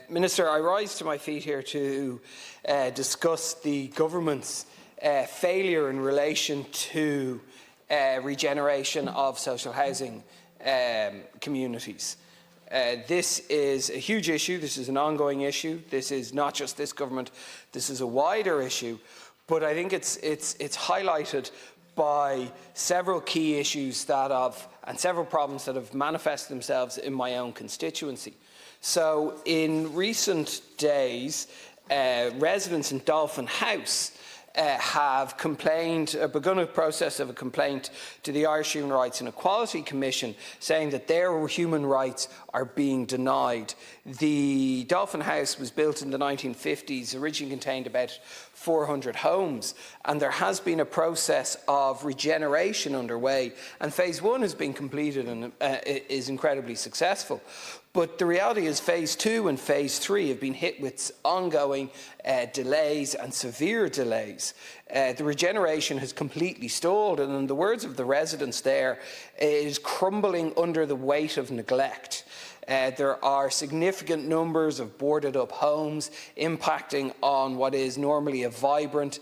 Minister, I rise to my feet here to discuss the government's failure in relation to regeneration of social housing communities. This is a huge issue. This is an ongoing issue. This is not just this government. This is a wider issue. But I think it's highlighted by several key issues and several problems that have manifested themselves in my own constituency. So in recent days, residents in Dolphin House have begun a process of a complaint to the Irish Human Rights and Equality Commission, saying that their human rights are being denied. The Dolphin House was built in the 1950s, originally contained about 400 homes, and there has been a process of regeneration underway, and phase 1 has been completed and is incredibly successful. But the reality is phase 2 and phase 3 have been hit with ongoing delays and severe delays. The regeneration has completely stalled, and in the words of the residents there, it is crumbling under the weight of neglect. There are significant numbers of boarded up homes impacting on what is normally a vibrant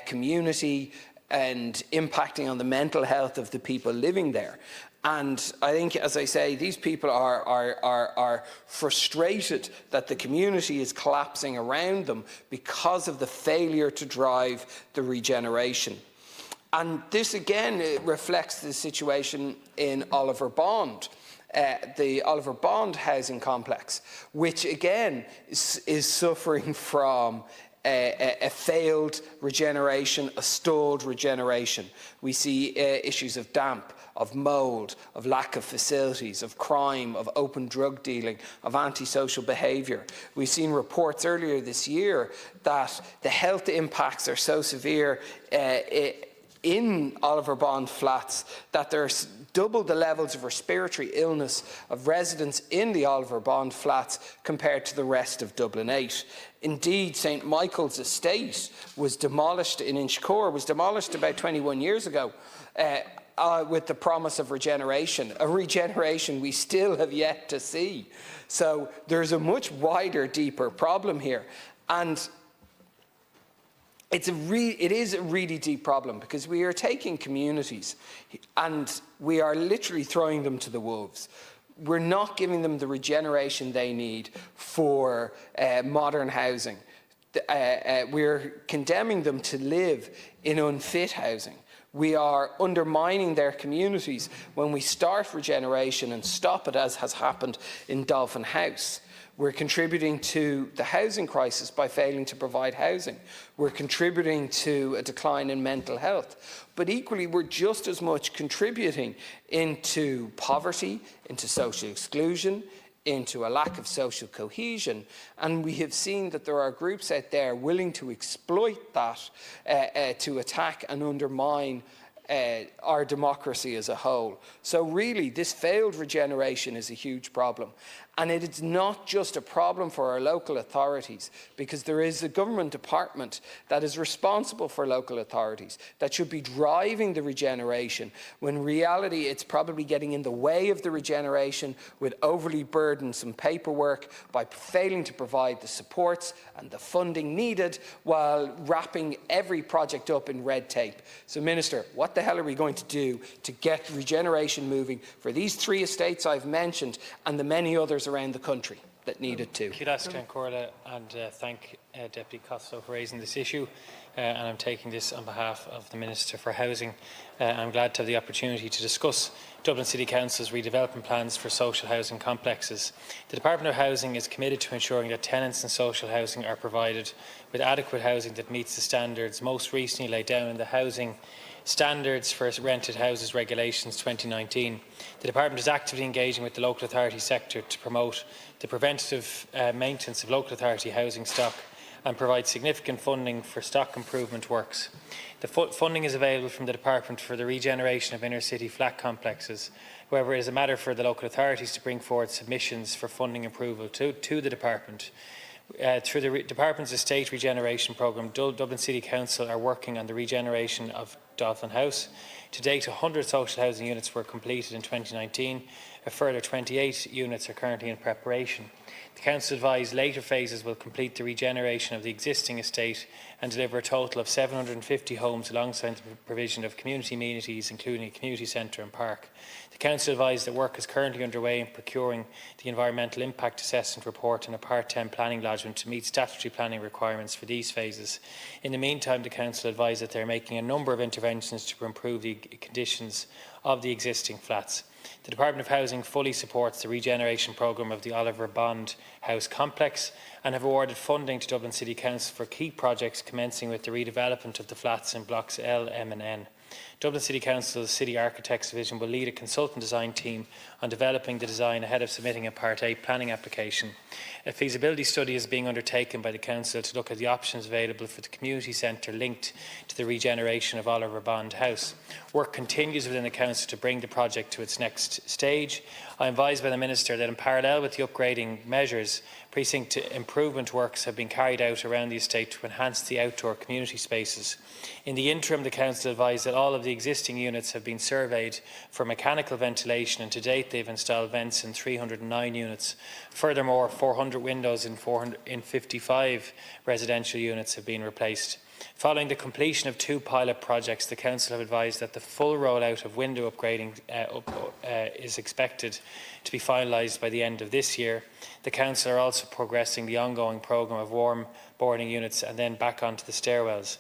community and impacting on the mental health of the people living there. And I think, as I say, these people are frustrated that the community is collapsing around them because of the failure to drive the regeneration. And this again reflects the situation in Oliver Bond. The Oliver Bond housing complex, which again is suffering from a failed regeneration, a stalled regeneration. We see issues of damp, of mould, of lack of facilities, of crime, of open drug dealing, of antisocial behaviour. We've seen reports earlier this year that the health impacts are so severe in Oliver Bond flats that there's double the levels of respiratory illness of residents in the Oliver Bond flats compared to the rest of Dublin 8. Indeed, St Michael's estate was demolished in Inchicore, was demolished about 21 years ago with the promise of regeneration, a regeneration we still have yet to see. So there's a much wider, deeper problem here. And it is a really deep problem, because we are taking communities and we are literally throwing them to the wolves. We're not giving them the regeneration they need for modern housing. We're condemning them to live in unfit housing. We are undermining their communities when we start regeneration and stop it, as has happened in Dolphin House. We're contributing to the housing crisis by failing to provide housing. We're contributing to a decline in mental health. But equally, we're just as much contributing into poverty, into social exclusion, into a lack of social cohesion. And we have seen that there are groups out there willing to exploit that to attack and undermine our democracy as a whole. So really, this failed regeneration is a huge problem. And it is not just a problem for our local authorities, because there is a government department that is responsible for local authorities that should be driving the regeneration, when in reality it's probably getting in the way of the regeneration with overly burdensome paperwork by failing to provide the supports and the funding needed, while wrapping every project up in red tape. So, Minister, what the hell are we going to do to get regeneration moving for these 3 estates I've mentioned and the many others around the country that need it too? Could Corla, and thank Deputy Costello for raising this issue, and I'm taking this on behalf of the Minister for Housing. I'm glad to have the opportunity to discuss Dublin City Council's redevelopment plans for social housing complexes. The Department of Housing is committed to ensuring that tenants in social housing are provided with adequate housing that meets the standards most recently laid down in the Housing Standards for Rented Houses Regulations 2019. The Department is actively engaging with the local authority sector to promote the preventative maintenance of local authority housing stock and provide significant funding for stock improvement works. The funding is available from the Department for the regeneration of inner city flat complexes. However, it is a matter for the local authorities to bring forward submissions for funding approval to the Department. Through the Department's Estate Regeneration Programme, Dublin City Council are working on the regeneration of Dolphin House. To date, 100 social housing units were completed in 2019. A further 28 units are currently in preparation. The Council advised later phases will complete the regeneration of the existing estate and deliver a total of 750 homes alongside the provision of community amenities, including a community centre and park. The Council advised that work is currently underway in procuring the Environmental Impact Assessment report and a Part 10 planning lodgement to meet statutory planning requirements for these phases. In the meantime, the Council advised that they are making a number of interventions to improve the conditions of the existing flats. The Department of Housing fully supports the regeneration programme of the Oliver Bond House complex and have awarded funding to Dublin City Council for key projects commencing with the redevelopment of the flats in blocks L, M and N. Dublin City Council's City Architects Division will lead a consultant design team on developing the design ahead of submitting a Part 8 planning application. A feasibility study is being undertaken by the Council to look at the options available for the community centre linked to the regeneration of Oliver Bond House. Work continues within the Council to bring the project to its next stage. I am advised by the Minister that in parallel with the upgrading measures, precinct improvement works have been carried out around the estate to enhance the outdoor community spaces. In the interim, the Council advised that all of the existing units have been surveyed for mechanical ventilation, and to date they have installed vents in 309 units. Furthermore, 400 windows in 55 residential units have been replaced. Following the completion of 2 pilot projects, the Council have advised that the full rollout of window upgrading is expected to be finalised by the end of this year. The Council are also progressing the ongoing programme of warm boarding units and then back onto the stairwells.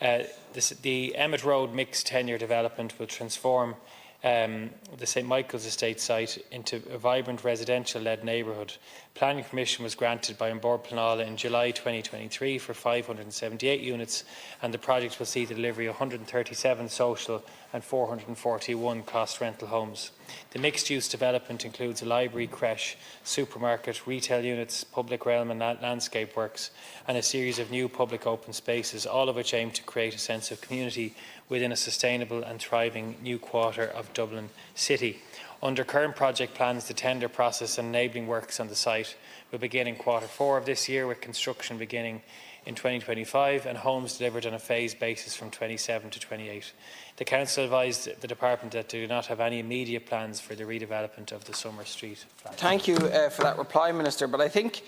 The Emmett Road mixed tenure development will transform the St Michael's Estate site into a vibrant residential-led neighbourhood. Planning permission was granted by Bord Pleanála in July 2023 for 578 units, and the project will see the delivery of 137 social and 441 cost rental homes. The mixed-use development includes a library, creche, supermarket, retail units, public realm and landscape works, and a series of new public open spaces, all of which aim to create a sense of community within a sustainable and thriving new quarter of Dublin City. Under current project plans, the tender process and enabling works on the site will begin in Q4 of this year, with construction beginning in 2025 and homes delivered on a phased basis from 27 to 28. The Council advised the Department that they do not have any immediate plans for the redevelopment of the Summer Street flats. Thank you for that reply, Minister. But I think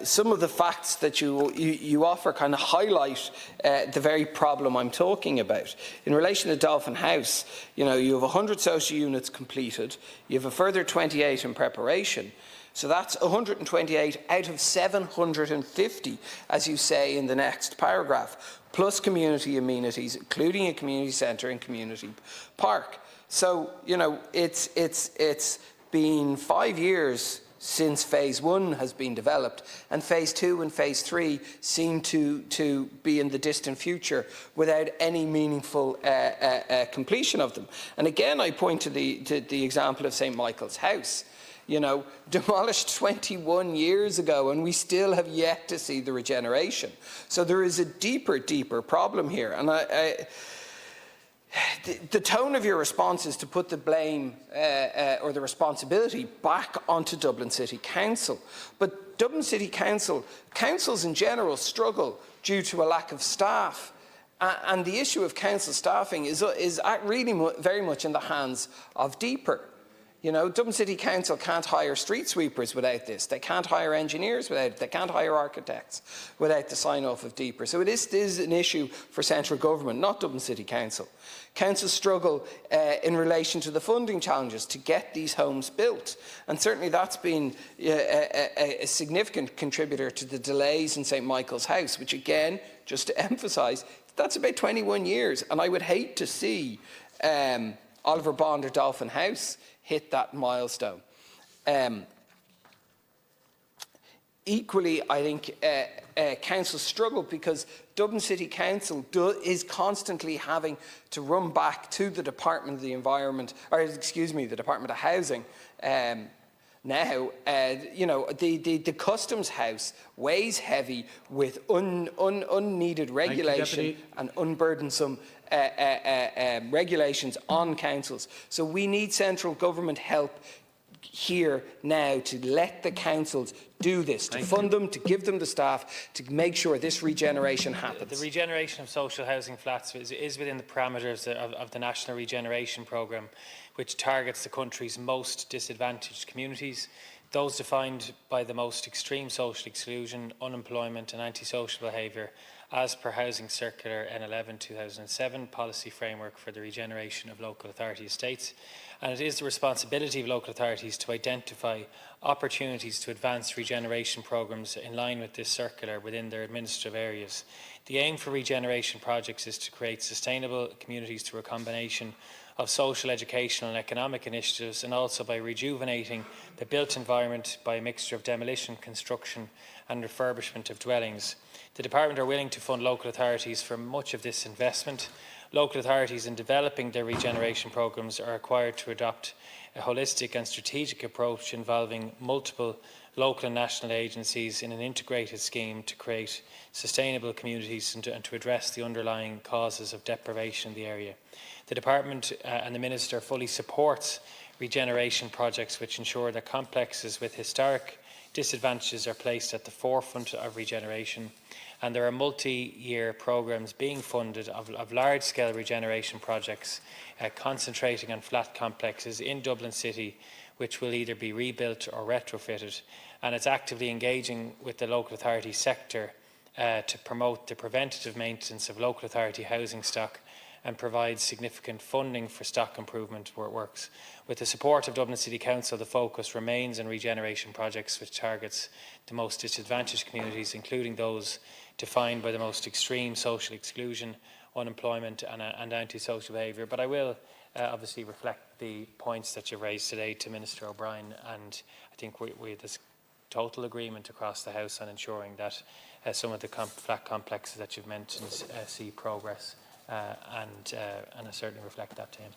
some of the facts that you offer kind of highlight the very problem I'm talking about. In relation to Dolphin House, you have 100 social units completed, you have a further 28 in preparation. So that's 128 out of 750, as you say in the next paragraph, plus community amenities, including a community centre and community park. So, it's been 5 years since Phase 1 has been developed, and Phase 2 and Phase 3 seem to be in the distant future without any meaningful completion of them. And again, I point to the example of St Michael's House. Demolished 21 years ago, and we still have yet to see the regeneration. So there is a deeper problem here. And the tone of your response is to put the blame or the responsibility back onto Dublin City Council. But Dublin City councils in general struggle due to a lack of staff. And the issue of council staffing is really very much in the hands of DEPR. Dublin City Council can't hire street sweepers without this. They can't hire engineers without it. They can't hire architects without the sign-off of DEPR. So it is an issue for central government, not Dublin City Council. Councils struggle in relation to the funding challenges to get these homes built. And certainly that's been a significant contributor to the delays in St Michael's House, which again, just to emphasise, that's about 21 years. And I would hate to see Oliver Bond or Dolphin House hit that milestone. Equally, I think councils struggle because Dublin City Council is constantly having to run back to the Department of the Environment, the Department of Housing. Now, the Customs House weighs heavy with unneeded regulation and unburdensome regulations on councils. So we need central government help here now to let the councils do this, to fund them, to give them the staff, to make sure this regeneration happens. The regeneration of social housing flats is within the parameters of the National Regeneration Programme, which targets the country's most disadvantaged communities. those defined by the most extreme social exclusion, unemployment and antisocial behaviour, as per Housing Circular N11/2007 Policy Framework for the Regeneration of Local Authority Estates. And it is the responsibility of local authorities to identify opportunities to advance regeneration programmes in line with this circular within their administrative areas. The aim for regeneration projects is to create sustainable communities through a combination of social, educational and economic initiatives, and also by rejuvenating the built environment by a mixture of demolition, construction and refurbishment of dwellings. The Department are willing to fund local authorities for much of this investment. Local authorities in developing their regeneration programmes are required to adopt a holistic and strategic approach involving multiple local and national agencies in an integrated scheme to create sustainable communities and to address the underlying causes of deprivation in the area. The Department and the Minister fully supports regeneration projects which ensure that complexes with historic disadvantages are placed at the forefront of regeneration, and there are multi-year programmes being funded of large-scale regeneration projects concentrating on flat complexes in Dublin City which will either be rebuilt or retrofitted, and it's actively engaging with the local authority sector to promote the preventative maintenance of local authority housing stock and provide significant funding for stock improvement works. With the support of Dublin City Council, the focus remains on regeneration projects which targets the most disadvantaged communities, including those defined by the most extreme social exclusion, unemployment and antisocial behaviour. But I will obviously reflect the points that you've raised today to Minister O'Brien, and I think we have this total agreement across the House on ensuring that some of the flat complexes that you've mentioned see progress, and I certainly reflect that to him.